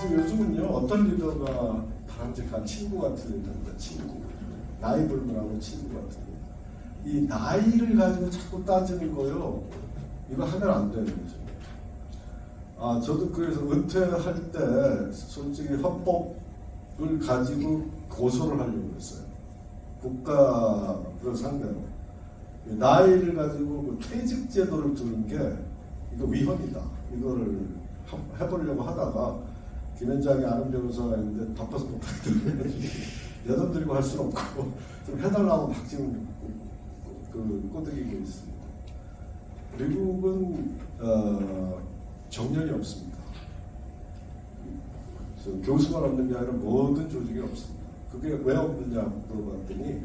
그래서 요즘은요 어떤 리더가 바람직한 친구 같은 리더입니다. 친구. 나이 불문하고 친구 같은 리더. 이 나이를 가지고 자꾸 따지는 거요. 이거 하면 안 되는 거죠. 저도 그래서 은퇴할 때 솔직히 헌법을 가지고 고소를 하려고 했어요. 국가를 상대로. 나이를 가지고 그 퇴직 제도를 두는 게 이거 위헌이다. 이거를 해보려고 하다가 김현장이 아는 변호사가 있는데 바빠서 못하겠더라고요. 여덟 들고 할 수는 없고 좀 해달라고 막 지금 꼬드기고 있습니다. 미국은 정년이 없습니다. 교수만 없는 게 아니라 모든 조직이 없습니다. 그게 왜 없느냐 물어봤더니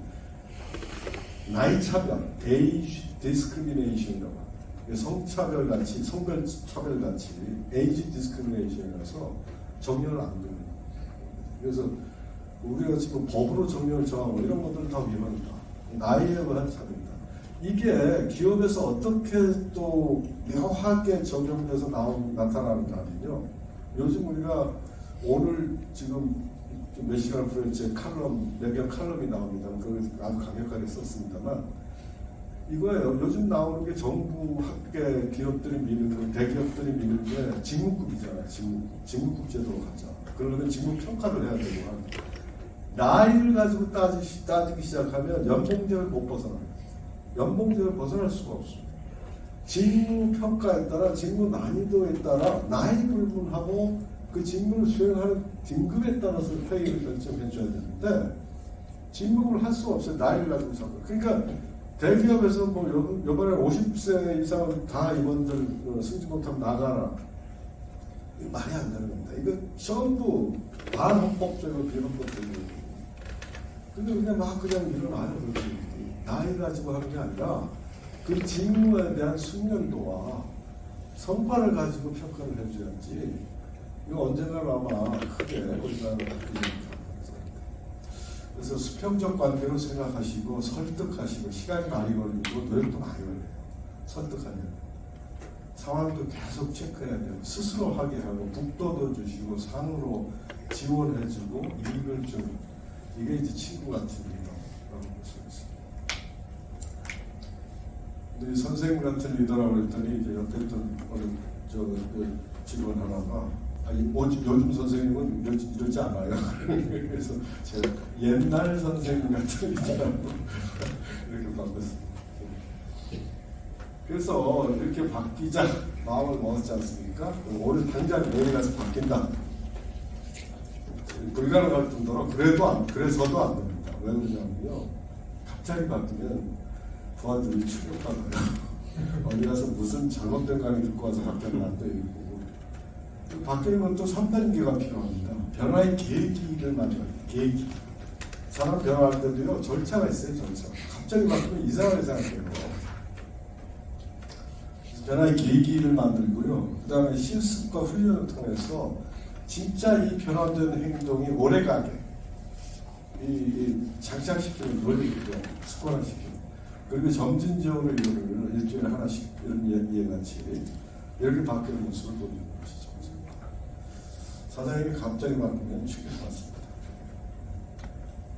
나이 차별, 에이지 디스크리미네이션이라고 합니다. 성차별 같이, 성별 차별 같이 에이지 디스크리미네이션이라서 정년을 안 되는 거예요. 그래서 우리가 지금 법으로 정년을 정하고 이런 것들은 다 위헌이다. 나이에 관한 차별이다. 이게 기업에서 어떻게 또 묘하게 적용돼서 나타나는가 하면요. 요즘 우리가 오늘 지금 몇 시간 후에 제 칼럼, 매경 칼럼이 나옵니다. 그걸 아주 강력하게 썼습니다만 이거예요. 요즘 나오는 게 정부 학계 기업들이 미는, 대기업들이 미는 게 직무급이잖아요. 직무급 제도로 가자. 그러면 직무 평가를 해야 되고 나이를 가지고 따지기 시작하면 연봉제를 못 벗어나요. 연봉제를 벗어날 수가 없습니다. 직무 평가에 따라 직무 난이도에 따라 나이 불문하고 그 직무를 수행하는 등급에 따라서 페이를 결정해 줘야 되는데 직무를 할 수가 없어요. 나이를 가지고 잡고. 그러니까 대기업에서 뭐 요번에 50세 이상은 다 임원들 승진 못하면 나가라. 이거 말이 안 되는 겁니다. 이거 전부 반헌법적이고 비헌법적이고. 근데 그냥 막 그냥 일어나요. 그렇게. 나이 가지고 하는 게 아니라 그 직무에 대한 숙련도와 성과를 가지고 평가를 해줘야지. 이거 언젠가 아마 크게 우리나라가 바뀌는 그래서 수평적 관계로 생각하시고 설득하시고 시간이 많이 걸리고 노력도 많이 걸려요. 설득하면 상황도 계속 체크해야 돼요. 스스로 하게 하고 북돋워 주시고 상으로 지원해주고 이익을 주고 이게 이제 친구 같은 리더라고 볼 수 있습니다. 근데 선생님 같은 리더라고 했더니 이제 옆에 있던 직원 하나가 요즘 선생님은 이러지 않아요. 그래서 제가 옛날 선생님 같은 리더라고 이렇게 바꿨습니다. 그래서 이렇게 바뀌자 마음을 먹었지 않습니까? 오늘 당장 내일 가서 바뀐다. 불가능할 정도로 그래서도 안 됩니다. 왜 그러냐면요. 갑자기 바뀌면 부하들이 충격받아요. 어디 가서 무슨 잘못된 강의 듣고 와서 바뀌면 안 돼요. 바뀌는 건 또 선단계가 필요합니다. 변화의 계기를 만들어야 돼요. 계기. 사람 변화할 때도요, 절차가 있어요, 절차. 갑자기 바뀌면 이상하게 생각해요. 변화의 계기를 만들고요. 그 다음에 실습과 훈련을 통해서 진짜 이 변화된 행동이 오래가게 장착시키는 논리죠. 습관화시키는. 그리고 점진적으로 이거를 일주일에 하나씩 이런 예같이 이렇게 바뀌는 모습을 보여주는 것이죠. 사장님이 갑자기 바뀌면 충격받습니다.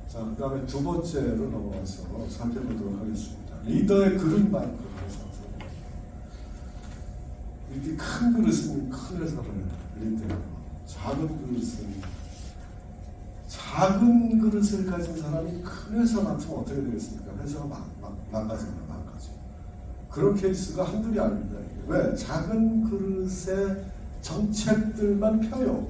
자, 그 다음에 두 번째로 넘어가서 살펴보도록 하겠습니다. 리더의 그릇 만큼 회사. 이렇게 큰 그릇은 큰 회사를 리더예요. 작은 그릇을 가진 사람이 큰 회사 맡으면 어떻게 되겠습니까? 회사가 망가집니다. 그런 케이스가 한둘이 아닙니다. 왜? 작은 그릇의 정책들만 펴요.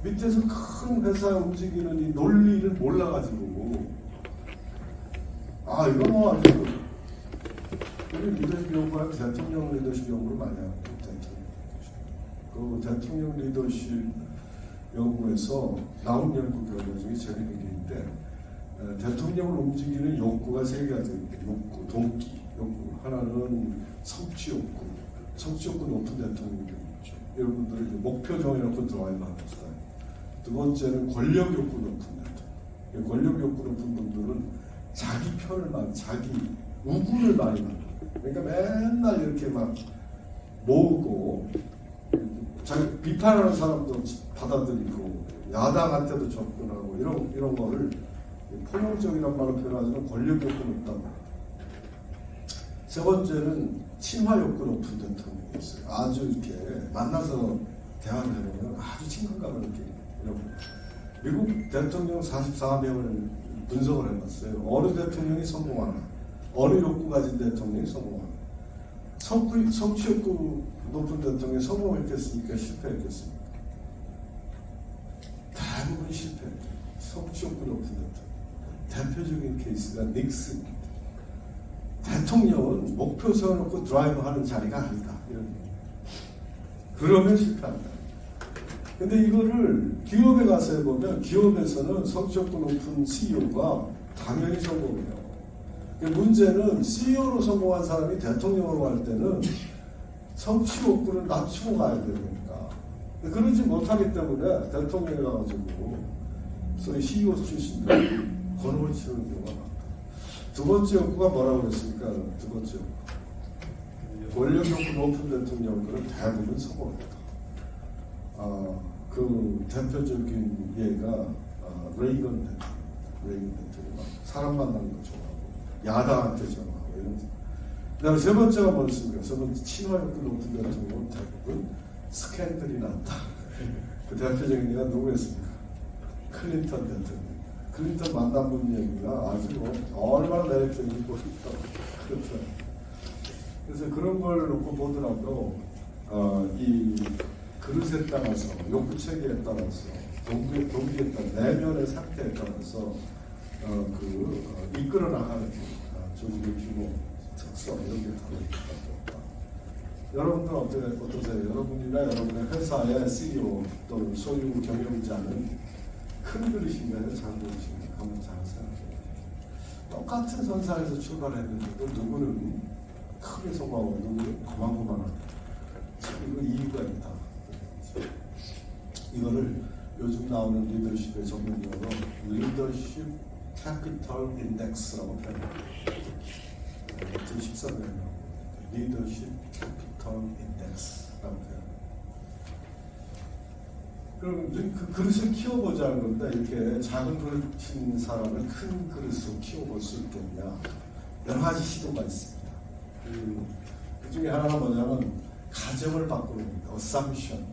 밑에서 큰 회사 움직이는 이 논리를 몰라가지고 이거 뭐 아주 우리 리더십 연구할 대통령 리더십 연구를 많이 하고 그 대통령 리더십 연구에서 나온 연구 결과 중에 재밌는 게 있는데 대통령을 움직이는 욕구가 세 가지 있는데 욕구, 동기, 욕구. 하나는 성취 욕구. 성취 욕구 높은 대통령이 있죠. 여러분들이 목표 정해놓고 드라이브 하는 스타일. 두 번째는 권력 욕구 높은 대통령. 권력 욕구 높은 분들은 자기 편을 자기 우군을 많이 만들어요. 그러니까 맨날 이렇게 막 모으고 자기 비판하는 사람도 받아들이고 야당한테도 접근하고 이런 거를 포용적이란 말로 표현하지만 권력 욕구는 없다고. 세 번째는 친화 욕구 높은 대통령이었어요. 아주 이렇게 만나서 대화를 해보면 아주 친근감을 느끼는. 미국 대통령 44명을 분석을 해봤어요. 어느 대통령이 성공하나, 어느 욕구 가진 대통령이 성공하나. 성취 욕구 높은 대통령이 성공했겠습니까? 실패했겠습니까? 대부분 실패했죠. 성취 욕구 높은 대통령. 대표적인 케이스가 닉슨입니다. 대통령은 목표 세워놓고 드라이브 하는 자리가 아니다. 이런. 그러면 실패한다. 근데 이거를 기업에 가서 해보면 기업에서는 성취 욕구 높은 CEO가 당연히 성공해요. 문제는 CEO로 성공한 사람이 대통령으로 갈 때는 성취 욕구를 낮추고 가야 되니까. 그러지 못하기 때문에 대통령이 가가지고 소위 CEO 출신들이 건을 치는 경우가 많다. 두 번째 욕구가 뭐라고 그랬습니까? 두 번째 욕구. 권력 욕구 높은 대통령들은 대부분 성공했다. 그 대표적인 예가 레이건 대통령. 사람 만나는 거 좋아하고 야당한테 전화하고 이런. 그다음에 세 번째가 뭐였습니까? 세 번째 친화 욕구 높은 대통령은 대부분 스캔들이 났다. 그 대표적인 예가 누구였습니까? 클린턴 대통령. 클린턴 만나본 얘기가 아주 얼마나 매력적인지 모르겠다. 그렇죠. 그래서 그런 걸 놓고 보더라도 이 그릇에 따라서 욕구체계에 따라서 동기에 따라 내면의 상태에 따라서 이끌어 나가는 조직의 규모, 특성 이런 게 다를 수밖에 없다. 여러분들은 어떠세요? 여러분이나 여러분의 회사의 CEO 또는 소유 경영자는 큰 그릇인가요? 작은 그릇인가요? 한번 잘 생각해요. 똑같은 선상에서 출발했는데도 누구는 크게 성공하고 누구는 고만고만한. 이거 이유가 있다. 이거를 요즘 나오는 리더십의 전문용어로 리더십 캐피털 인덱스라고 표현합니다. 2013년 리더십 캐피털 인덱스라고 표현합니다. 그럼 그 그릇을 키워보자는 건데 이렇게 작은 그릇인 사람을 큰 그릇으로 키워볼 수 있겠냐? 여러 가지 시도가 있습니다. 그 중에 하나가 뭐냐면 가정을 바꾸는 겁니다. assumption.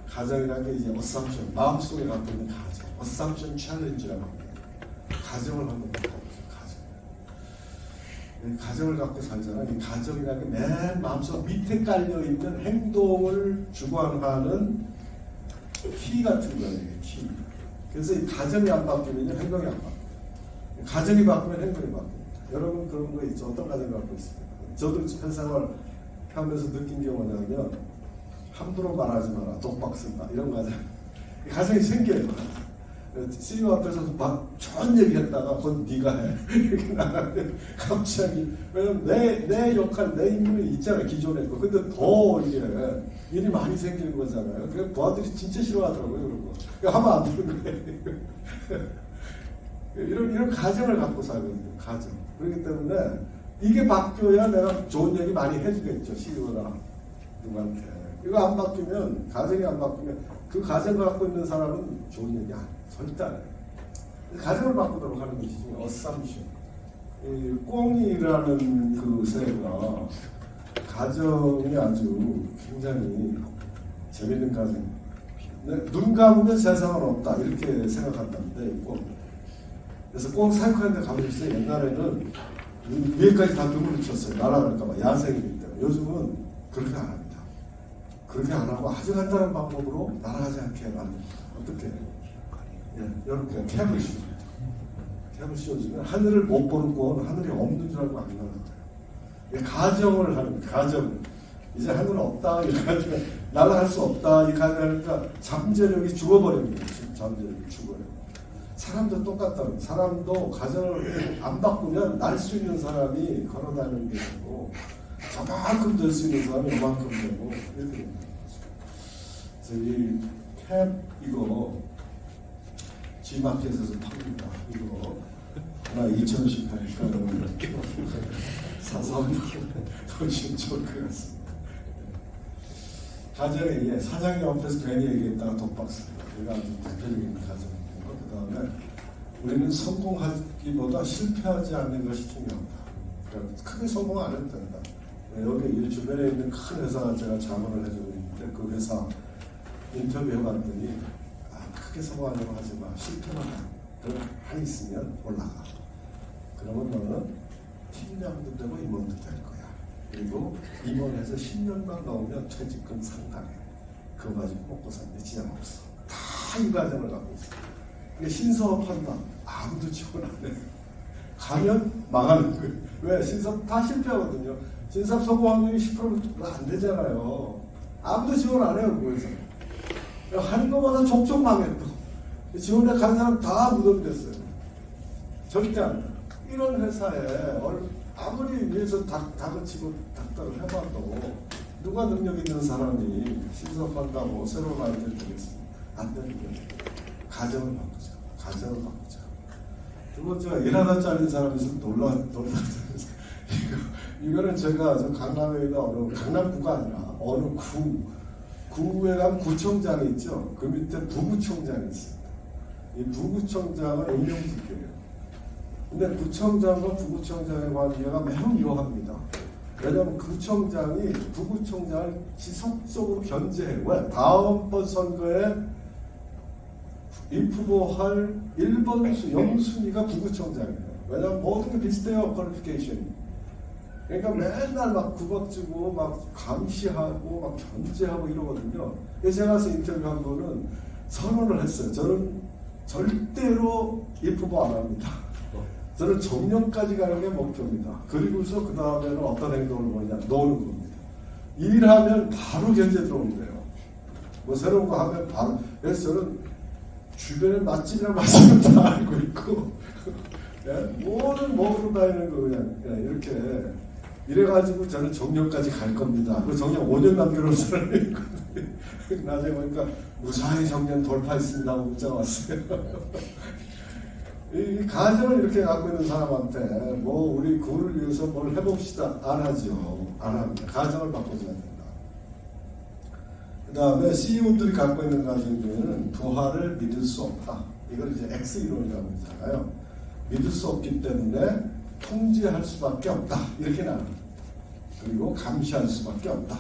가정이라는 게 이제 assumption, 마음속에 갖고 있는 가정, assumption challenge라고 합니다. 가정을 한번 바꿔보세요. 가정을 갖고 살잖아요. 이 가정이라는 게 맨 마음속 밑에 깔려 있는 행동을 주관하는 키 같은 거예요. 키. 그래서 이 가정이 안 바뀌면 행동이 안 바뀌어요. 가정이 바뀌면 행동이 바뀝니다. 여러분 그런 거 있죠? 어떤 가정을 갖고 있습니까? 저도 현생활 하면서 느낀 게 뭐냐면 함부로 말하지 마라, 독박 쓴다 이런 가정. 가정이 생겨요. CEO 앞에서 막 좋은 얘기 했다가 그건 네가 해 이렇게 나가는데 갑자기 왜냐면 내 역할 내 임무는 있잖아요. 기존에 거. 근데 더 이게 일이 많이 생기는 거잖아요. 그래서 부하들이 진짜 싫어하더라고요. 그런 거. 하면 안 되는 거예요. 이런 가정을 갖고 살거든요. 가정. 그렇기 때문에 이게 바뀌어야 내가 좋은 얘기 많이 해주겠죠. CEO나 누구한테. 이거 안 바뀌면, 가정이 안 바뀌면 그 가정을 갖고 있는 사람은 좋은 얘기 절대 안 해요. 가정을 바꾸도록 하는 것이 지금 assumption. 이 꽁이라는 그 새가 가정이 아주 굉장히 재밌는 가정입니다. 눈 감으면 세상은 없다 이렇게 생각한다는데 꽁. 그래서 꽁 사육하는 데 가보셨어요? 옛날에는 위에까지 다 눈을 쳤어요. 날아갈까봐 야생이기 때문에. 요즘은 그렇게 안 합니다. 그렇게 안 하고 아주 간단한 방법으로 날아가지 않게 만듭니다. 어떻게? 이렇게 캡을 씌웁니다. 캡을 씌워주면 하늘을 못 보는 건 하늘이 없는 줄 알고 안 날아가요. 가정을 하는 가정. 이제 하늘은 없다. 이 가정 날아갈 수 없다. 이 가정하니까 잠재력이 죽어버립니다. 잠재력이 죽어요. 사람도 똑같다는. 사람도 가정을 안 바꾸면 날 수 있는 사람이 걸어다니는 게 되고 저만큼 될 수 있는 사람이 이만큼 되고 이렇게 됩니다. 그래서 이 캡 이거 G마켓에서 팝니다. 이거 하나 2,000원씩 하니까 사서 훨씬 좋을 것 같습니다. 가정에 사장님 앞에서 괜히 얘기했다가 독박스. 이거 아주 대표적인 가정이고, 그 다음에 우리는 성공하기보다 실패하지 않는 것이 중요하다. 그러니까 크게 성공 안 해도 된다. 여기 이 주변에 있는 큰 회사가 제가 자문을 해주고 있는데 그 회사 인터뷰 해봤더니 크게 성공하려고 하지 마. 실패만 한 있으면 올라가. 그러면 너는 팀장도 되고 임원도 될 거야. 그리고 임원에서 10년만 넣으면 퇴직금 상당해. 그거 가지고 먹고 사는데 지장 없어. 다 이 과정을 갖고 있어. 그러니까 신사업한다. 아무도 지원 안 해. 가면 망하는 거예요. 왜? 신사업 다 실패하거든요. 신사업 성공 확률이 10%도 안 되잖아요. 아무도 지원 안 해요. 그거에서. 하는 것마다 족족 망했고 지원에 간 사람 다 무덤됐어요. 절대 안 돼요. 이런 회사에 아무리 위에서 닭을 치고 닭다를 해봐도 누가 능력 있는 사람이 신사업한다고 새로운 아이디어를 내겠습니까? 안 되는 거예요. 가정을 바꾸자. 가정을 바꾸자. 두 번째가 일하다 잘린 사람이 있으면 놀다 잘린 사람. 이거는 제가 저 강남에 있는 강남구가 아니라 어느 구에 가면 구청장이 있죠. 그 밑에 부구청장이 있습니다. 이 부구청장은 임명직이에요. 근데 구청장과 부구청장의 관계가 매우 묘합니다. 왜냐하면 구청장이 부구청장을 지속적으로 견제해요. 왜? 다음번 선거에 입후보할 1번 영순위가 부구청장이에요. 왜냐하면 모든 게 비슷해요. 퀄리피케이션이. 그러니까 맨날 막 구박지고 막 감시하고 막 견제하고 이러거든요. 그래서 제가 가서 인터뷰한 거는 선언을 했어요. 저는 절대로 입후보 안 합니다. 저는 정년까지 가는 게 목표입니다. 그리고서 그 다음에는 어떤 행동을 보이냐 노는 겁니다. 일하면 바로 견제 들어온대요. 뭐 새로운 거 하면 바로. 그래서 저는 주변에 맛집이랑 맛집을 다 알고 있고 뭐를 먹으러 다니는 거 그냥 이렇게 이래가지고 저는 정년까지 갈 겁니다. 그 정년 5년 남겨놓은 사람이 있거든요. 나중에 보니까 무사히 정년 돌파했습니다 하고 문자 왔어요. 이 가정을 이렇게 갖고 있는 사람한테 뭐 우리 구를 위해서 뭘 해봅시다 안 하죠. 안 합니다. 가정을 바꿔줘야 된다. 그 다음에 CEO들이 갖고 있는 가정 중에는 부하를 믿을 수 없다. 이걸 이제 X이론이라고 하잖아요. 믿을 수 없기 때문에 통제할 수밖에 없다. 이렇게 나옵니다. 그리고 감시할 수밖에 없다.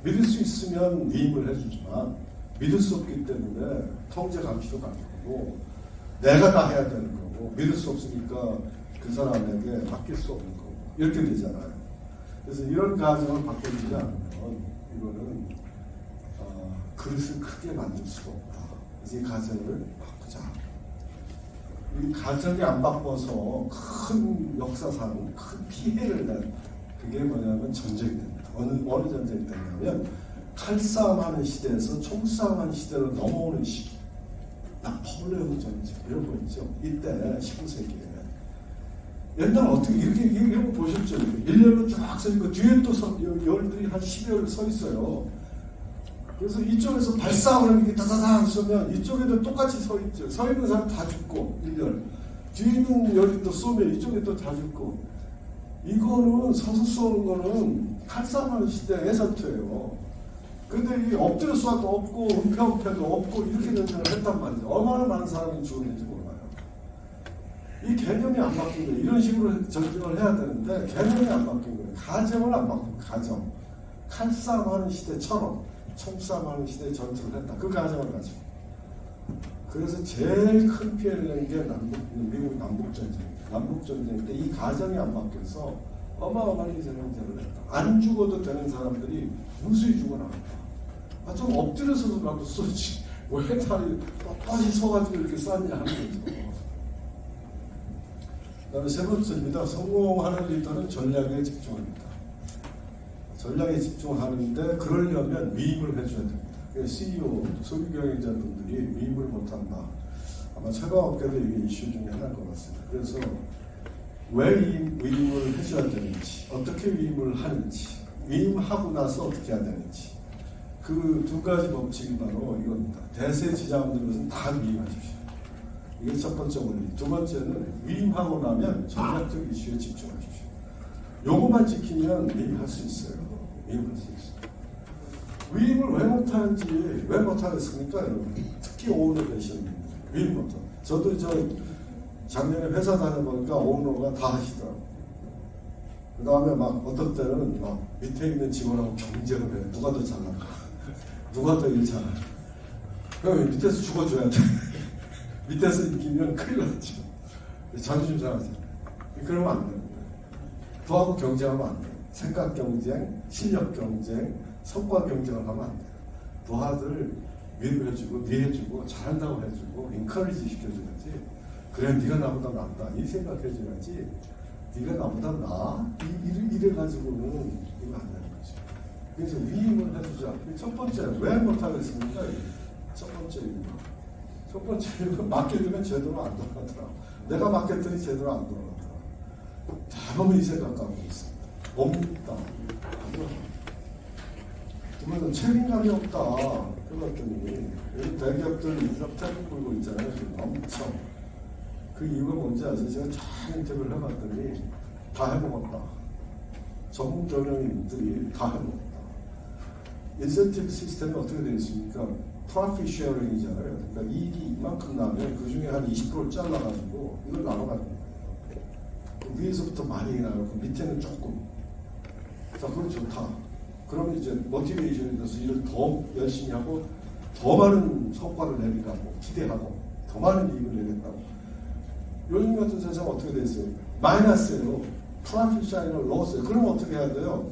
믿을 수 있으면 위임을 해주지만 믿을 수 없기 때문에 통제 감시도 가능하고 내가 다 해야 되는 거고 믿을 수 없으니까 그 사람에게 맡길 수 없는 거고 이렇게 되잖아요. 그래서 이런 가정을 바꿔주지 않으면 이거는 그릇을 크게 만들 수가 없다. 그래서 이 가정을 바꾸자. 이 가정이 안 바꿔서 큰 역사상 큰 피해를 낸 그게 뭐냐면 전쟁이 됩니다. 어느 전쟁이 되냐면 칼싸움하는 시대에서 총싸움하는 시대로 넘어오는 시기. 나폴레옹 전쟁 이런 거 있죠. 이때 19세기에 옛날 어떻게 이런 거 보셨죠? 일렬로 쫙 서 있고 뒤에 또 열들이 한 10여 서 있어요. 그래서 이쪽에서 발싸움을 이렇게 다다다 쏘면 이쪽에도 똑같이 서 있죠. 서 있는 사람 다 죽고 일렬. 뒤에 있는 열이 또 쏘면 이쪽에 또 다 죽고. 이거는 서서 쏘는 거는 칼싸움하는 시대의 해설투예요. 근데 이 엎드려 쏴도 없고 은폐도 없고 이렇게 전쟁을 했단 말이죠. 얼마나 많은 사람이 죽었는지 몰라요. 이 개념이 안 바뀐 거예요. 이런 식으로 전쟁을 해야 되는데 개념이 안 바뀐 거예요. 가정을 안 바꾼 거예요. 가정. 칼싸움하는 시대처럼 총싸움하는 시대에 전투를 했다. 그 가정을 가지고. 그래서 제일 큰 피해를 낸 게 미국 남북전쟁입니다. 남북전쟁 때 이 가정이 안 바뀌어서 어마어마하게 전쟁을 했다. 안 죽어도 되는 사람들이 무수히 죽어나갔다. 좀 엎드려서라도 쏘지. 왜 다리 뻣뻣이 서가지고 이렇게 쐈냐 하는 거죠. 그 다음에 세 번째입니다. 성공하는 리더는 전략에 집중합니다. 전략에 집중하는데 그러려면 위임을 해줘야 됩니다. CEO, 소규 경영자분들이 위임을 못한다. 아마 체감업계도 이게 이슈 중에 하나일 것 같습니다. 그래서 왜 위임을 해줘야 되는지, 어떻게 위임을 하는지, 위임하고 나서 어떻게 해야 되는지 그 두 가지 법칙이 바로 이겁니다. 대세 지장 없는 것은 다 위임하십시오. 이게 첫 번째 원리. 두 번째는 위임하고 나면 전략적 이슈에 집중하십시오. 요거만 지키면 위임할 수 있어요. 위임할 수 있어요. 위임을 왜 못하는지, 왜 못하겠습니까, 여러분? 특히 오너 되시는 분들, 위임 못하. 저도 작년에 회사 다녀보니까 오너가 다 하시더라고요. 그 다음에 막 어떤 때는 막 밑에 있는 직원하고 경쟁을 해. 누가 더 잘날까? 누가 더 일 잘할까? 그럼 밑에서 죽어줘야 돼. 밑에서 이기면 큰일 나죠. 자존심 상하죠. 그러면 안 돼요. 더하고 경쟁하면 안 돼요. 생각 경쟁, 실력 경쟁, 성과 경쟁을 하면 안 돼요. 더하들 위로해주고, 위해주고, 잘한다고 해주고, 인커리지 시켜줘야지. 그래, 네가 나보다 낫다. 이 생각해줘야지. 네가 나보다 나아? 이래가지고는 이거 안 되는 거지. 그래서 위임을 해주자. 첫 번째, 왜 못하겠습니까? 첫 번째 이유. 첫 번째 이유는 맡겨두면 제대로 안 돌아가더라. 내가 맡겼더니 제대로 안 돌아가더라. 대부분 이 생각 갖고 있습니다. 없다. 두 번째는 책임감이 없다. 그랬더니 여기 대기업들 인사팀 보고 있잖아요. 지금 엄청. 그 이유가 뭔지 아세요? 제가 잘 인터뷰를 해봤더니 다 해먹었다. 전문 경영인들이 다 해먹었다. 인센티브 시스템이 어떻게 되어 있습니까? 프로핏 쉐어링이잖아요. 그러니까 이익이 이만큼 나면 그 중에 한 20%를 잘라가지고 이걸 나눠가는 거예요. 그 위에서부터 많이 나고 그 밑에는 조금. 자, 그건 좋다. 그러면 이제 모티베이션이 돼서 일을 더 열심히 하고 더 많은 성과를 내리라고 기대하고 더 많은 이익을 내겠다고. 요즘 같은 세상 어떻게 됐어요? 마이너스예요. 프로핏이 아니라 로스예요. 그러면 어떻게 해야 돼요?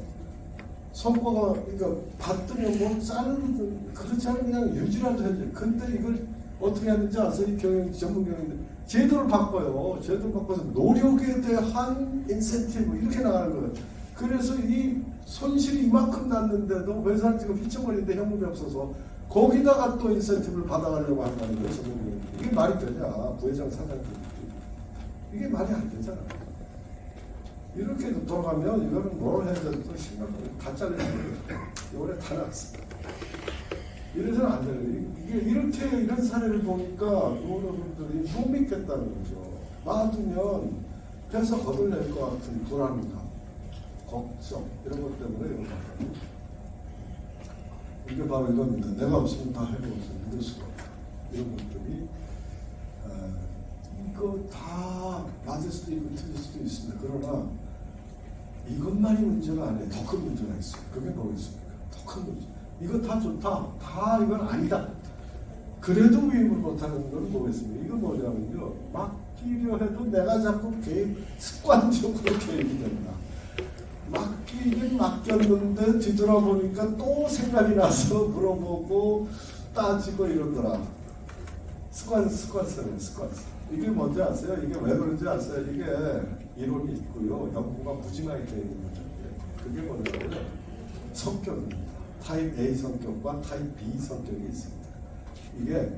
성과가 그러니까 받으면 뭐 자르든 그렇지 않으면 그냥 유지라도 해야 돼. 근데 이걸 어떻게 하는지 아세요? 이 경영 전문 경영인데 제도를 바꿔요. 제도를 바꿔서 노력에 대한 인센티브 이렇게 나가는 거예요. 그래서 이 손실이 이만큼 났는데도 회사는 지금 휘청거리는데 현금이 없어서 거기다가 또 인센티브를 받아가려고 한다는 거예요. 전문 경영. 이게 말이 되냐? 부회장 사장님. 이게 말이 안 되잖아. 이렇게 돌아가면 이거는 뭘 해야 될지 심각하게 다 잘리는 거예요. 이번에 다 나왔어. 이래서는 안 돼요. 이게 이렇게 이런 사례를 보니까 오너분들이 못 믿겠다는 거죠. 놔두면 회사 거덜낼 것 같은 불안감, 걱정 이런 것 때문에 이런 거 같아요. 이게 바로 이겁니다. 내가 없으면 다 해보면서 믿을 수가 없다. 이런 것들이 이거 다 맞을 수도 있고 틀릴 수도 있습니다. 그러나 이것만이 문제가 아니에요. 더 큰 문제가 있어요. 그게 뭐겠습니까? 더 큰 문제. 이거 다 좋다. 다 이건 아니다. 그래도 위임을 못하는 건 뭐겠습니까? 이건 뭐냐면요. 맡기려 해도 내가 자꾸 습관적으로 개입이 된다. 맡기긴 맡겼는데 뒤돌아보니까 또 생각이 나서 물어보고 따지고 이러더라. 습관성이에요. 이게 뭔지 아세요? 이게 왜 그런지 아세요? 이게 이론이 있고요. 연구가 무지하게 되어 있는 거죠. 그게 뭐냐면 성격입니다. 타입 A 성격과 타입 B 성격이 있습니다. 이게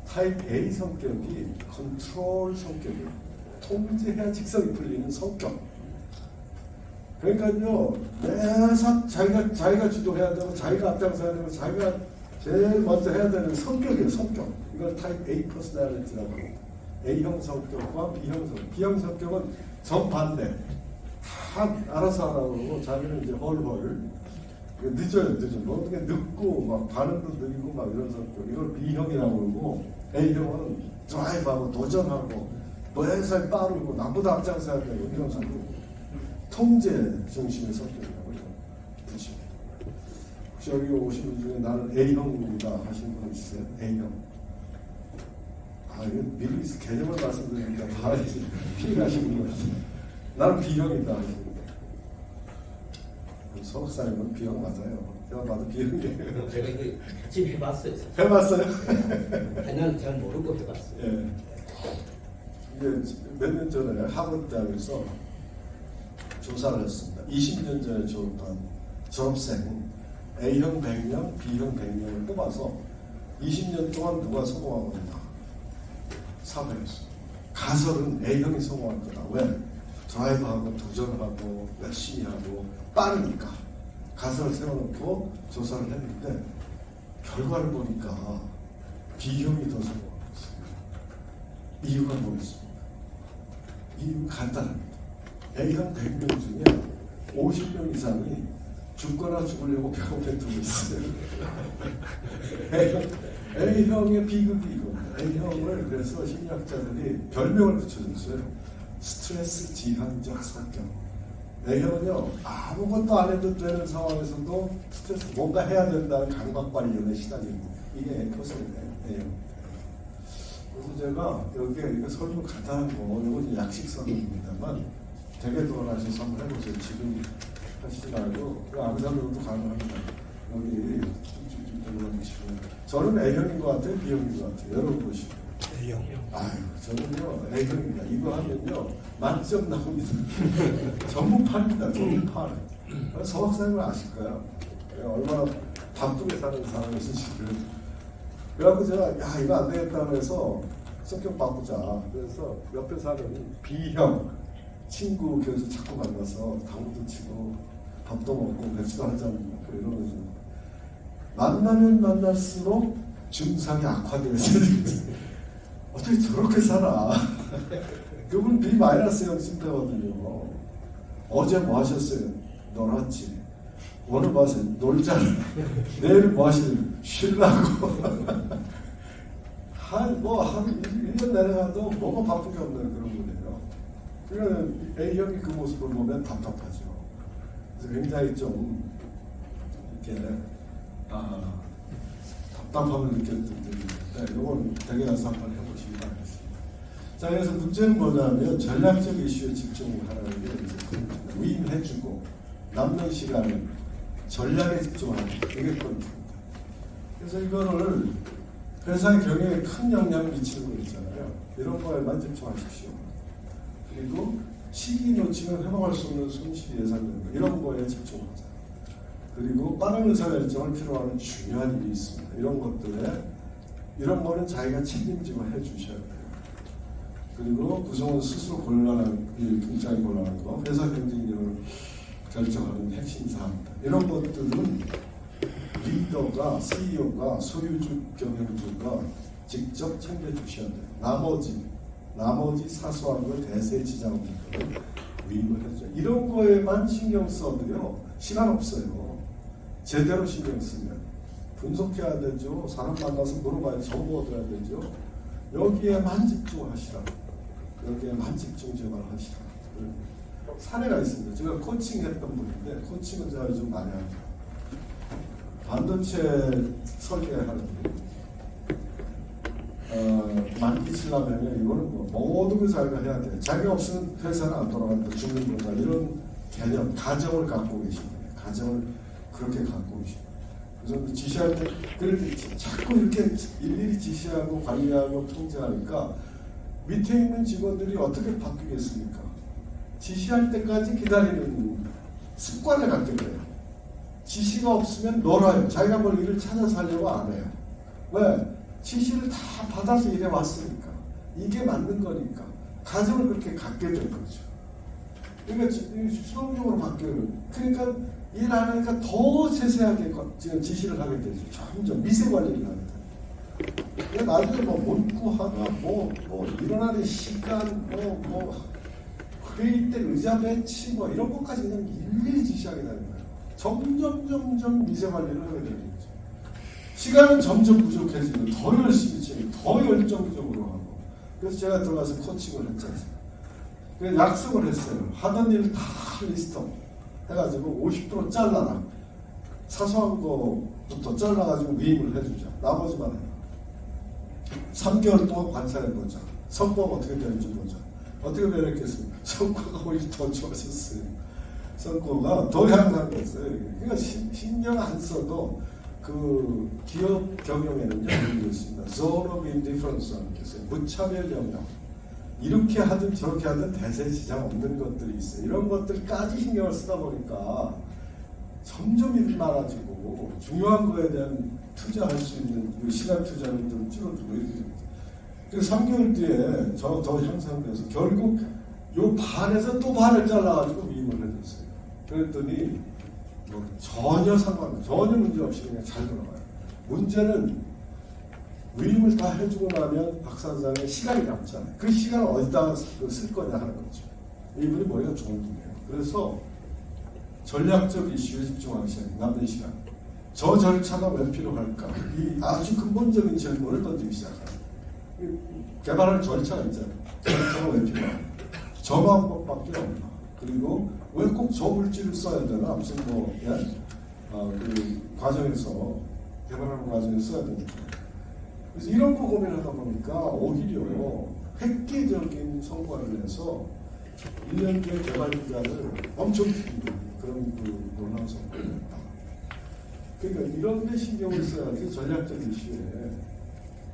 타입 A 성격이 컨트롤 성격이에요. 통제해야 직성이 풀리는 성격. 그러니까요, 매사 자기가 주도해야 되고, 자기가 앞장서야 되고, 자기가 제일 먼저 해야 되는 성격이에요, 성격. 이걸 타입 A 퍼스널리티라고 합니다. A형 성격과 B형 성격은 정반대. 다 알아서 하라고 그러고, 자기는 이제 헐헐. 늦어요. 모든 게 늦고, 막 반응도 느리고, 막 이런 성격. 이걸 B형이라고 그러고, A형은 드라이브하고, 도전하고, 매살 빠르고, 나보다 앞장서야 되고, 이런 성격. 통제 중심의 성격이라고 붙입니다. 혹시 여기 오신 분 중에 나는 A형입니다 하시는 분 있어요? A형. 이거 미리 개념을 말씀드리니까 다 피해가시는 것 같아요. 나는 B형이다 하십니다. 서학사님은 B형 맞아요. 제가 봐도 B형이에요. 제가 이거 같이 해봤어요. 해봤어요? 아니, 난 잘 모르고 해봤어요. 예. 이게 몇 년 전에 하버드 대학에서 조사를 했습니다. 20년 전에 졸업한 졸업생 A형 100명, B형 100명을 뽑아서 20년 동안 누가 성공한 겁니다. 사회에서. 가설은 A형이 성공할 거다. 왜? 드라이브하고 도전하고 열심히 하고 빠르니까. 가설을 세워놓고 조사를 했는데 결과를 보니까 B형이 더 성공한 것입니다. 이유가 뭐겠습니까? 이유는 간단합니다. A형 100명 중에 50명 이상이 죽거나 죽으려고 병원에 두고 있어요. A형의 비극이고 A형을 그래서 심리학자들이 별명을 붙여줬어요. 스트레스 지향적 성격. A형은요 아무것도 안 해도 되는 상황에서도 스트레스 뭔가 해야 된다는 강박관념에 시달립니다. 이게 에코스예요. A형. 그래서 제가 여기에 이거 설명 간단한 거 이건 약식 설명입니다만 되게 돌아가셔서 한번 해보세요. 지금 하시지 말고 아무사람도 가능합니다. 여기 쭉쭉쭉 올라보시면 저는 A형인 것 같아요? B형인 것 같아요? 여러분 보시면 A형. 아유 저는요 A형입니다. 이거 하면요 만점 나옵니다. 전부 8입니다. 전부 8. 서 박사님은 아실까요? 얼마나 바쁘게 사는 사람이지 지금. 그래갖고 제가 야 이거 안 되겠다고 해서 성격 바꾸자. 그래서 옆에 사는 B형 친구 교수 자꾸 만나서 당구도 치고 밥도 먹고 맥주도 한잔 먹고 이러면서 만나면 만날수록 증상이 악화되면서 어떻게 저렇게 살아? 그분 B-형 심대거든요. 어제 뭐 하셨어요? 놀았지. 오늘 뭐 하세요? 놀잖아. 내일 뭐 하시요? 쉬려고. 한 1년 내내가도 뭐가 바쁜 게 없는 그런 분이에요. 그러니까 A형이 그 모습을 보면 답답하죠. 그래서 굉장히 좀 이렇게 답답함을 느꼈던 분인데 이건 댁에 가서 한번 해보시기 바라겠습니다. 자, 그래서 문제는 뭐냐면 전략적 이슈에 집중하라는 게 이제 위임해주고 남는 시간을 전략에 집중하는 이게 포인트입니다. 그래서 이거를 회사의 경영에 큰 영향을 미치는 거 있잖아요. 이런 거에만 집중하십시오. 그리고 시기 놓치면 회복할 수 없는 손실이 예상되는 거 이런 거에 집중하자. 그리고 빠른 의사결정을 필요하는 중요한 일이 있습니다. 이런 것들에 이런 거는 자기가 책임지고 해주셔야 돼요. 그리고 구성원 스스로 곤란한 일, 굉장히 곤란한 거, 회사 경쟁력을 결정하는 핵심 사항입니다. 이런 것들은 리더가, CEO가, 소유주, 경영주가 직접 챙겨주셔야 돼요. 나머지 사소한 걸 대세에 지장 없는 걸 위임을 해줘. 이런 거에만 신경 써도요, 시간 없어요. 제대로 신경 쓰면. 분석해야 되죠. 사람 만나서 물어봐야 정보 얻어야 되죠. 여기에만 집중하시라고. 여기에만 집중 제발하시라고. 사례가 있습니다. 제가 코칭했던 분인데, 코칭은 제가 요즘 많이 합니다. 반도체 설계하는 만기치려면 이거는 뭐 모든 걸 자기가 해야 돼. 자기가 없으면 회사는 안 돌아간다. 죽는 건가 이런 개념, 가정을 갖고 계신 거예요. 가정을 그렇게 갖고 계신 거예요. 그래서 지시할 때 그럴 때 자꾸 이렇게 일일이 지시하고 관리하고 통제하니까 밑에 있는 직원들이 어떻게 바뀌겠습니까? 지시할 때까지 기다리는 습관을 갖게 돼요. 지시가 없으면 놀아요. 자기가 뭘 일을 찾아서 하려고 안 해요. 왜? 지시를 다 받아서 일해 왔으니까. 이게 맞는 거니까. 가정을 그렇게 갖게 된 거죠. 그러니까 수동적으로 바뀌어요. 그러니까 일 안 하니까 더 세세하게 지금 지시를 하게 되죠. 점점 미세 관리를 하게 돼요. 그러니까 나중에 뭐 문구하나, 일어나는 시간, 회의 때 의자 배치, 이런 것까지 그냥 일일이 지시하게 되는 거예요. 점점 미세 관리를 하게 되는 거죠. 시간은 점점 부족해지고 더 열심히 치고 더 열정적으로 하고. 그래서 제가 들어가서 코칭을 했지 않습니까? 그래서 약속을 했어요. 하던 일 다 리스트업 해가지고 50% 잘라라. 사소한 거부터 잘라가지고 위임을 해주자. 나머지만 해라. 3개월 동안 관찰해보자. 성과가 어떻게 되는지 보자. 어떻게 변했겠습니까? 성과가 오히려 더 좋아졌어요. 성과가 더 향상됐어요. 그러니까 신경 안 써도 그 기업 경영에는요, 이런 게 있습니다. Zone of Indifference라는 게 있어요. 무차별 영역. 이렇게 하든 저렇게 하든 대세 지장 없는 것들이 있어요. 이런 것들까지 신경을 쓰다 보니까 점점 일이 많아지고 중요한 거에 대한 투자할 수 있는 시간 투자는 좀 줄어들고 이렇게 됩니다. 그래서 3개월 뒤에 더 향상돼서 결국 요 반에서 또 반을 잘라가지고 위임을 해줬어요. 그랬더니 전혀 전혀 문제 없이 그냥 잘 돌아가요. 문제는 위임을 다 해주고 나면 박 사장의 시간이 남잖아요. 그 시간을 어디다 쓸 거냐 하는 거죠. 이분이 머리가 좋은 분이에요. 그래서 전략적 이슈에 집중하셔야 남는 시간. 저 절차가 왜 필요할까? 이 아주 근본적인 질문을 던지기 시작합니다. 개발할 절차가 있잖아요. 절차가 왜 필요할까? 저 방법밖에 없나? 그리고 왜 꼭 저 물질을 써야 되나? 무슨 뭐, 그 과정에서, 개발하는 과정에서 써야 되니까. 그래서 이런 거 고민하다 보니까 오히려 획기적인 성과를 내서 1년 뒤에 개발 기간을 엄청 긴 그런 그 놀라운 성과를 냈다. 그러니까 이런 데 신경을 써야지 전략적 이슈에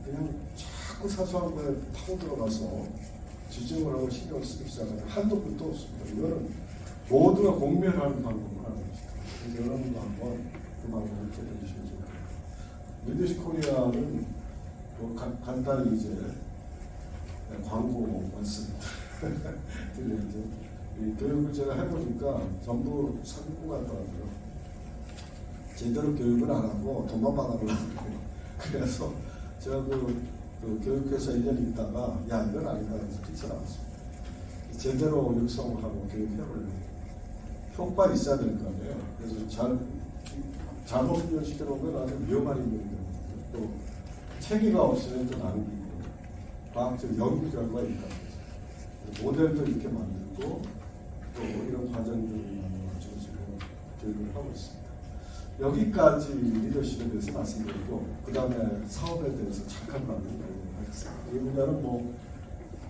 그냥 자꾸 사소한 거에 타고 들어가서 지정을 하고 신경을 쓰기 시작하면 한도 끝도 없습니다. 이거는 모두가 공멸하는 방법을 하는 것이다. 그래서 여러분도 한번 그 방법을 찾아주시면 좋겠습니다. 리더십 코리아는 뭐 간단히 이제 광고 말씀 드려야죠. 이 교육을 제가 해보니까 전부 사기꾼 같더라고요. 제대로 교육을 안 하고 돈만 받아보려고. 그래서 제가 그 교육회사 1년 있다가 야 이건 아니다 해서 뛰쳐나왔습니다. 제대로 육성을 하고 교육해보려고. 효과 있어야 될 거 아니에요. 그래서 잘못 훈련시켜놓으면 아주 위험한 인물이 됩니다. 또 체계가 없으면 또 낭비고 과학적 연구 결과가 있다. 모델도 이렇게 만들고 또 이런 과정들을 만들어가지고 지금 교육을 하고 있습니다. 여기까지 리더십에 대해서 말씀드리고 그 다음에 사업에 대해서 잠깐 말씀드리겠습니다. 이 분야는 뭐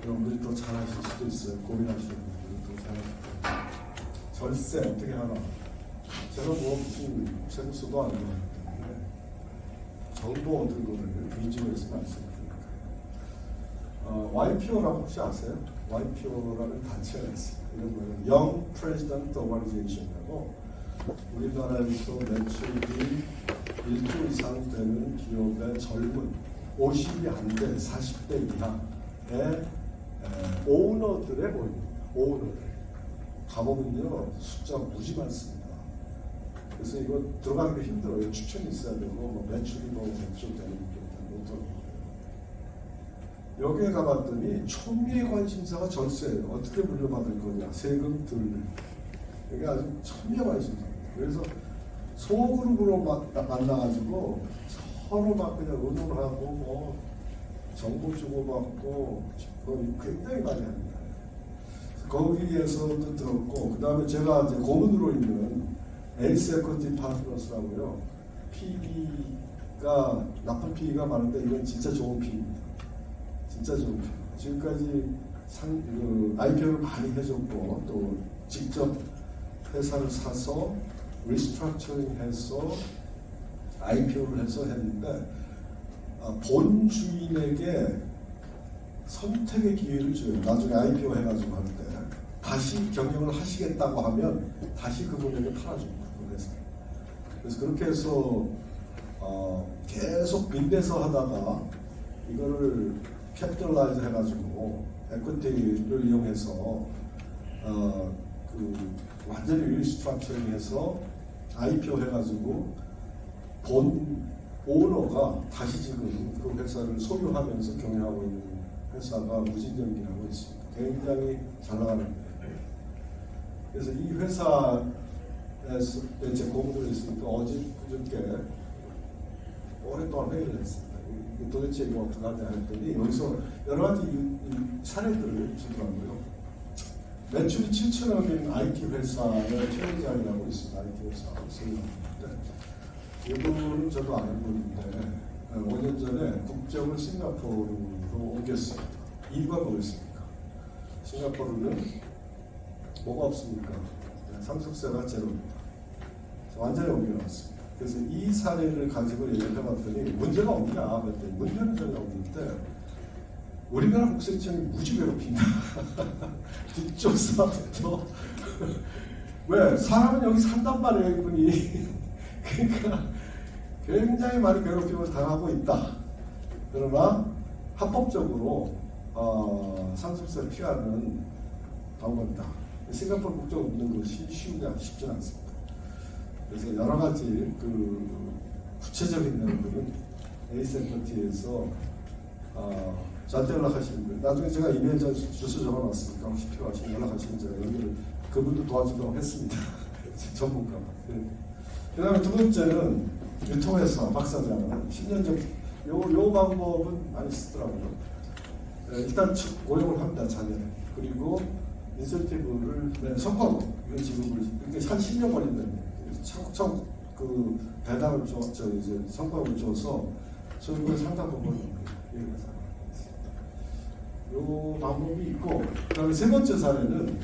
여러분들이 더 잘하실 수도 있어요. 고민하시는 분들이 더 잘하실 거예요. 절세 어떻게 하나? 제가 뭐 무슨 세무서도 아니기 때문에 정보 얻은 거를 위주로해서 말씀드립니다. YPO라고 혹시 아세요? YPO라는 단체가 있어요. 이런 거는 Young President Organization이라고 우리나라에서 매출이 1조 이상 되는 기업의 젊은 50이 안 된 40대 이하의 오너들의 모임입니다. 오너들. 가보면요 숫자 무지 많습니다. 그래서 이거 들어가기도 힘들어요. 추천이 있어야 되고 뭐 매출이 뭐 몇조 되는 게 못하고. 여기에 가봤더니 초미의 관심사가 절세예요. 어떻게 물려받을 거냐, 세금 들. 이게 아주 초미의 관심사입니다. 그래서 소그룹으로 만나가지고 서로 막 그냥 의논하고 뭐 정보 주고받고 굉장히 많이 합니다. 거기에서도 들었고 그 다음에 제가 이제 고문으로 있는 에이스 에코티 파트너스라고요. PB가 나쁜 PB가 많은데 이건 진짜 좋은 PB입니다. 진짜 좋은 PB. 지금까지 IPO를 많이 해줬고 또 직접 회사를 사서 리스트럭처링해서 IPO를 해서 했는데 본 주인에게 선택의 기회를 줘요. 나중에 IPO 해가지고 할 때 다시 경영을 하시겠다고 하면 다시 그분에게 팔아줍니다. 그래서 그렇게 해서 계속 빚내서 하다가 이거를 캐피털라이즈 해가지고 에퀴티를 이용해서 완전히 리스트럭처링해서 IPO 해가지고 본 오너가 다시 지금 그 회사를 소유하면서 경영하고 있는 회사가 무진경기라고 있습니다. 굉장히 잘 나가는 거예요. 그래서 이 회사에서 제 고문으로 있으니까 그저께 오랫동안 회의를 했습니다. 도대체 이거 어떻게 하냐 했더니 여기서 여러 가지 사례들을 주더라고요. 매출이 7천억인 IT 회사의 최회장이라고 있습니다. IT 회사 소유하는데 이분은 저도 아는 분인데 5년 전에 국적을 싱가포르로 옮겼습니다. 이유가 뭐겠습니까? 싱가포르는 뭐가 없습니까? 상속세가 제로입니다. 완전히 옮겨놨습니다. 그래서 이 사례를 가지고 얘기해봤더니 문제가 없냐 그랬더니 문제는 전혀 없는데 우리나라 국세청이 무지 괴롭힌다. 뒷조사부터 왜 사람은 여기 산단 말이에요 이분이. 그러니까 굉장히 많이 괴롭힘을 당하고 있다. 그러나 합법적으로 상속세를 피하는 방법이다. 싱가포르 국적 없는 것이 쉽지 않습니다. 그래서 여러 가지 구체적인 내용들은 에이센터티에서 저한테 연락하시는 거예요. 나중에 제가 이메일 주소 적어놨으니까 혹시 필요하시면 연락하시면 제가 연결을 그분도 도와주려고 했습니다. 전문가. 그 다음에 두 번째는 유통회사 박사장은 10년 전 요 방법은 많이 쓰더라고요. 일단 고용을 합니다, 자녀를. 그리고 인센티브를 성과로 이런 지급을 이렇게 한 10년 걸린다는 차곡차곡 그 배당을 이제 성과를 줘서 소유의 상당 부분을 요 방법이 있고, 그다음에 세 번째 사례는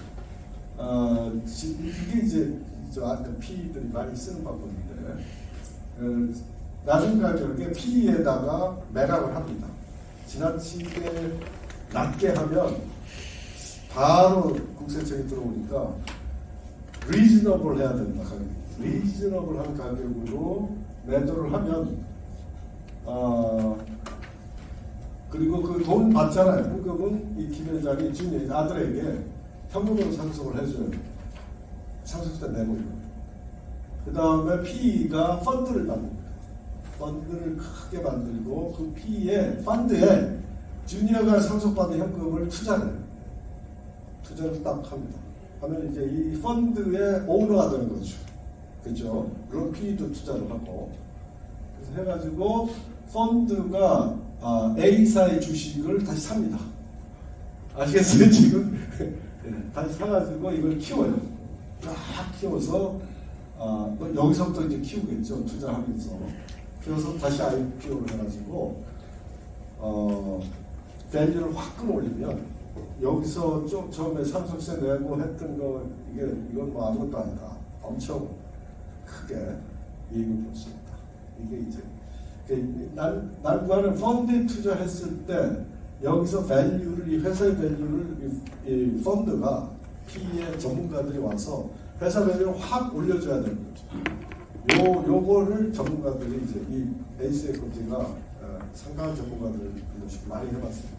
이게 이제 아까 PE들이 많이 쓰는 방법인데 낮은 가격에 PE에다가 매각을 합니다. 지나치게 낮게 하면 바로 국세청이 들어오니까 리즈너블 해야 된다. 리즈너블한 가격으로 매도를 하면 그리고 그 돈 받잖아요. 현금은 이 김 회장이 주인 아들에게 현금으로 상속을 해줘요. 상속세 내고요. 그 다음에 PE가 펀드를 만듭니다. 펀드를 크게 만들고 그 펀드에 주니어가 상속받은 현금을 투자를 딱 합니다. 하면 이제 이 펀드의 오너가 되는 거죠. 그죠? 물론 PE도 투자를 하고. 그래서 해가지고 펀드가 A사의 주식을 다시 삽니다. 아시겠어요? 지금? 다시 사가지고 이걸 키워요. 쫙 키워서 여기서부터 이제 키우겠죠. 투자하면서. 키워서 다시 IPO를 해가지고 밸류를 확 끌어올리면 여기서 좀 처음에 상속세 내고 했던 거 이건 뭐 아무것도 아니다. 엄청 크게 이익을 볼 수 있다. 이게 이제 난구하는 펀드에 투자했을 때 여기서 밸류를 이 회사의 밸류를 이 펀드가 PE의 전문가들이 와서 회사 밸류를 확 올려줘야 되는 거죠. 요거를 전문가들이 이제 이 에이스 에코티가 상당한 전문가들 많이 해봤습니다.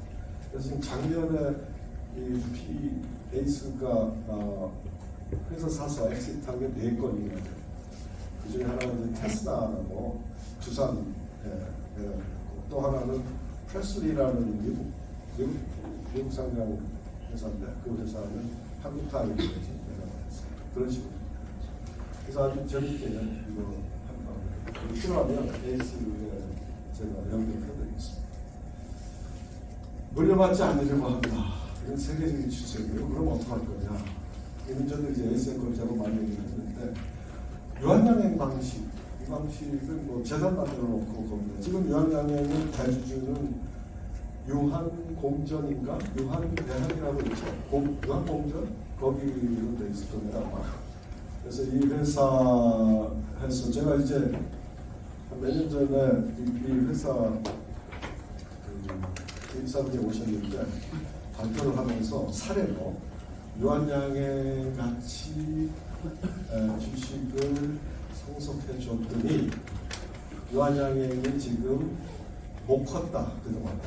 그래서 지금 작년에 이 에이스가 회사 사서 엑시트한 게 4건이나 돼요. 그 중에 하나는 이제 테슬라라고 두산 또 하나는 프레슬리라는 미국 상장 회사인데 그 회사는 한국 타입에서 내려갔어요. 그런 식으로. 그래서 아주 재밌게 이거 한번 필요하면 에이스에 제가 연결해드리겠습니다. 물려받지 않으려고 합니다. 이건 세계적인 추세고요. 그럼 어떡할 거냐? 이 문제도 이제 에이스에 걸자고 많이 얘기를 했는데 유한양행 방식, 이 방식은 뭐 재단 만들어 놓고 겁니다. 지금 유한양행은 대주주는 유한공전인가? 유한대학이라고 있죠. 유한공전? 거기로 돼 있을 겁니다. 그래서 이 회사에서 제가 이제 몇 년 전에 이 회사 입사분이 오셨는데 발표를 하면서 사례로 유한양행 같이 주식을 상속해 줬더니 유한양행이 지금 못 컸다 그동안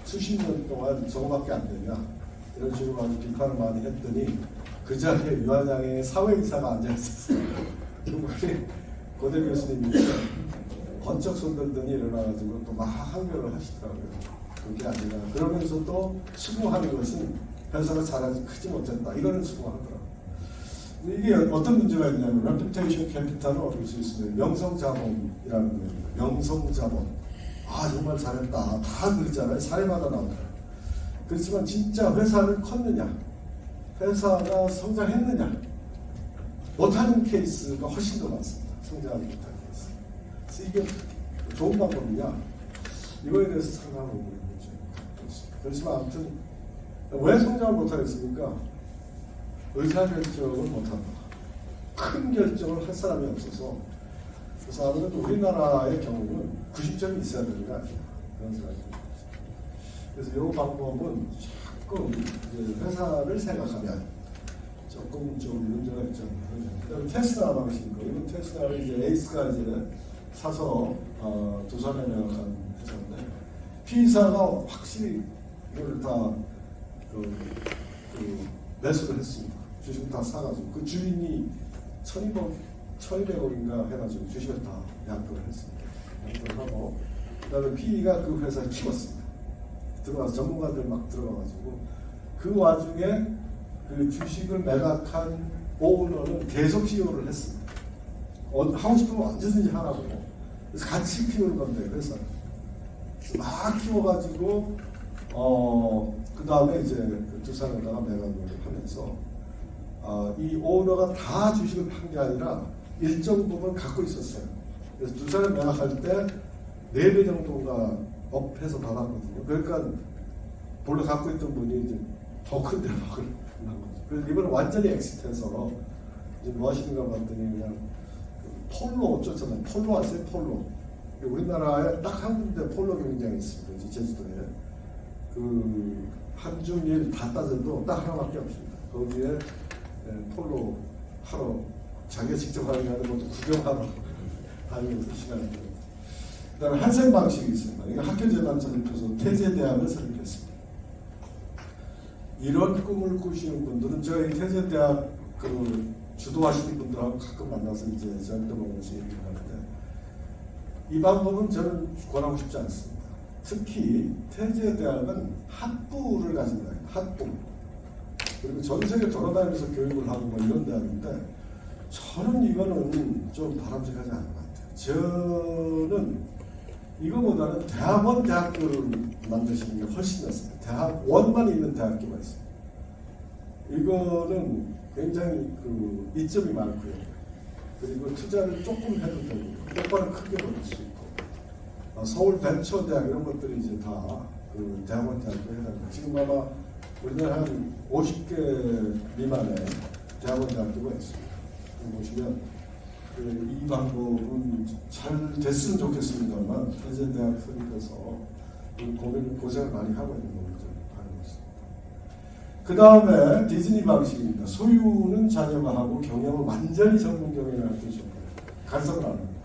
수십 년 동안 저거밖에 안 되냐 이런 식으로 아주 비판을 많이 했더니 그 자리에 유한양행의 사회이사가 앉아 있었어요. 그분이 고대 교수님이 번쩍 손들더니 일어나가지고 또 막 항변을 하시더라고요. 그게 아니라 그러면서도 수긍하는 것은 회사가 잘하지 크지 못했다. 이거는 수긍하더라고요. 이게 어떤 문제가 있냐면 레퓨테이션 캐피탈을 얻을 수 있습니다. 명성자본이라는 겁니다. 명성자본. 정말 잘했다. 다 그러잖아요. 사례마다 나오잖아요. 그렇지만 진짜 회사를 컸느냐, 회사가 성장했느냐, 못하는 케이스가 훨씬 더 많습니다. 성장하지 못한 케이스. 그래서 이게 좋은 방법이냐, 이거에 대해서 상당한 부분이 문제가 있습니다. 그렇지만 아무튼 왜 성장을 못하겠습니까? 의사결정을 못한다. 큰 결정을 할 사람이 없어서. 그래서 아무래도 우리나라의 경우는 90점이 있어야 되는 거 아니냐 그런 생각이 듭니다. 그래서 이 방법은 조금 이제 회사를 생각하면 조금 문제가 있죠. 그다음에 테슬라 방식이고, 이건 테슬라를 이제 에이스가 이제 사서 두산에 매각한 회사인데 P사가 확실히 이걸 다 매수를 했습니다. 주식을 다 사가지고 그 주인이 1,200억인가 해가지고 주식을 다 양도를 했습니다. 양도를 하고 그다음에 PE가 그 회사를 키웠습니다. 들어가서 전문가들 막 들어가가지고 그 와중에 그 주식을 매각한 오너는 계속 CEO를 했습니다. 하고 싶으면 언제든지 하라고. 그래서 같이 키우는 건데, 그래서 막 키워가지고, 그 다음에 이제 그 두산에다가 매각을 하면서, 이 오너가 다 주식을 판 게 아니라 일정 부분 갖고 있었어요. 그래서 두산에 매각할 때 4배 정도가 업해서 받았거든요. 그러니까 본래 갖고 있던 분이 이제 더 큰 대박을 난 거죠. 그래서 이번에 완전히 엑시트해서 이제 뭐 하시는가 봤더니 그냥 폴로 쫓아다니 폴로 아세요? 폴로. 우리나라에 딱 한 군데 폴로 경기장이 있습니다. 이제 제주도에. 그 한중일 다 따져도 딱 하나밖에 없습니다. 거기에 폴로 하러 자기가 직접 하는 게 아니라 것도 구경하러 다니면서 시간을 보내고. 그 다음에 한생 방식이 있습니다. 이게 학교재단 설립해서 태제대학을 설립했습니다. 이런 꿈을 꾸시는 분들은 저희 태제대학 그 주도하시는 분들하고 가끔 만나서 이제 저녁도 먹으면서 얘기를 하는데 이 방법은 저는 권하고 싶지 않습니다. 특히 태제대학은 학부를 가진다. 학부. 그리고 전 세계 돌아다니면서 교육을 하고 뭐 이런 대학인데 저는 이거는 좀 바람직하지 않은 것 같아요. 저는 이거보다는 대학교를 만드시는 게 훨씬 낫습니다. 대학원만 있는 대학교가 있어요. 이거는 굉장히 그 이점이 많고요. 그리고 투자를 조금 해도 되고 효과를 크게 얻을 수 있고 서울 벤처대학 이런 것들이 이제 다 그 대학원 대학교에 해당합니다. 지금 아마 우리나라 한 50개 미만의 대학원 대학교가 있습니다. 보시면 이 방법은 잘 됐으면 좋겠습니다만 태제대학 설립해서 고생을 많이 하고 있는 걸로 알고 있습니다. 그 다음에 디즈니 방식입니다. 소유는 자녀가 하고 경영은 완전히 전문 경영을 뜻이고요. 간섭을 안 합니다.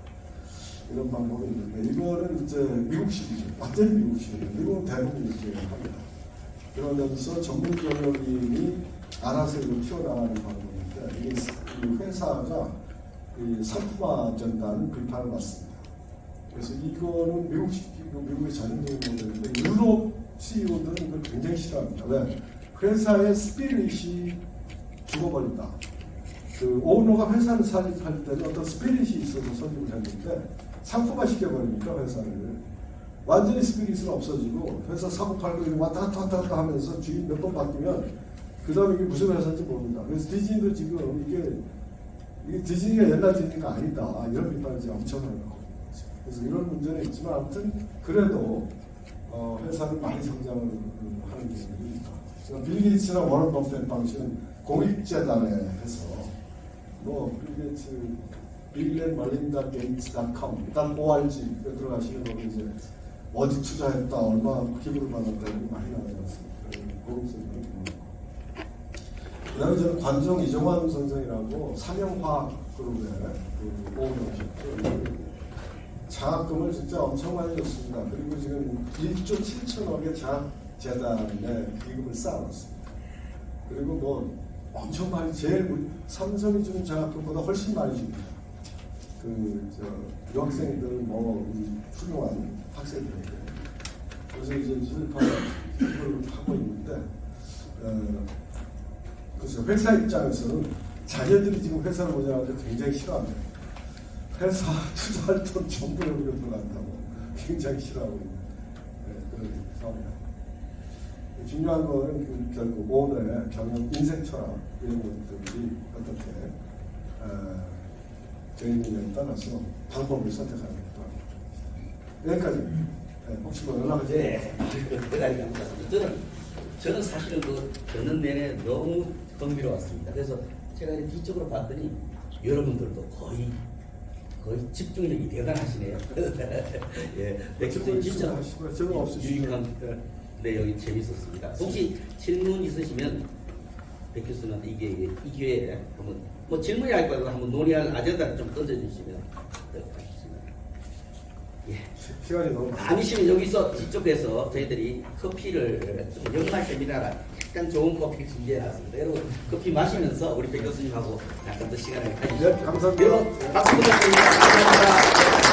이런 방법이 있는데 이거는 이제 미국식이죠. 완전히 미국식이에요. 미국은 대부분 이렇게 합니다. 그러면서 전문 경영인이 알아서 이걸 키워나가는 방법인데 이 회사가 이 상품화된다는 비판을 받습니다. 그래서 이거는 미국식이고 미국의 전형적인 모델인데 유럽 CEO들은 이걸 굉장히 싫어합니다. 왜? 회사의 스피릿이 죽어버린다. 그 오너가 회사를 설립할 때는 어떤 스피릿이 있어서 설립을 했는데 상품화 시켜버리니까 회사를 완전히 스피릿은 없어지고 회사 사고 팔고 왔다 갔다 하면서 주인 몇 번 바뀌면 그 다음에 이게 무슨 회사인지 모릅니다. 그래서 디즈니도 지금 이게 디즈니가 옛날 디즈니가 아니다 이런 비판이 지금 엄청 많이 나오고 있죠. 그래서 이런 문제는 있지만 아무튼 그래도 회사는 많이 성장을 하는 경우들이 있다. 빌 게이츠나 워런 버핏 방식은 공익재단에 해서 뭐 빌 게이츠 빌앤 멀린다 게이츠닷컴 .org에 들어가시면 거기 이제 어디 투자했다 얼마 기부를 받았다 이런 거 많이 나와있습니다. 공익재단이 그 다음에 저는 관종 이종환 선생이라고 삼형화학 그룹의 그 오너셨죠. 장학금을 진짜 엄청 많이 줬습니다. 그리고 지금 1조 7천억의 장학재단에 기금을 쌓아놨습니다. 그리고 뭐 엄청 많이 제일 삼성이 주는 장학금보다 훨씬 많이 줍니다. 유학생들 뭐 훌륭한 학생들에게. 그래서 이제 수립하고 하고 있는데 그래서 회사 입장에서는 자녀들이 지금 회사를 운영하는데 굉장히 싫어합니다. 회사 투자할 돈 전부 여기로 들어간다고 굉장히 싫어하고 있는 그런 상황입니다. 중요한 거는 결국 오너의 경영 인생 철학 이런 것들이 어떻게 개인에 따라서 방법을 선택하는 것도 여기까지. 혹시 뭐 연락을 네, 대단히 감사합니다. 저는 사실은 듣는 내내 너무 흥미로웠습니다. 그래서 제가 뒤쪽으로 봤더니 여러분들도 거의 집중력이 대단하시네요. 예, 백수님 진짜 유익한 내용이 재밌었습니다. 혹시 질문 있으시면 백 교수님한테 이 기회에 한번 뭐 질문이 할 거라도 한번 논의할 아젠다를 좀 던져주시면 좋겠습니다. 예. 시간이 너무 아니시면 여기서 뒤쪽에서 저희들이 커피를 좀 연말 세미나라 약간 좋은 커피 준비해놨습니다. 여러분 커피 마시면서 우리 백 교수님하고 약간 더 시간을 가지시죠. 네, 감사합니다. 여러분 박수 부탁드립니다. 감사합니다.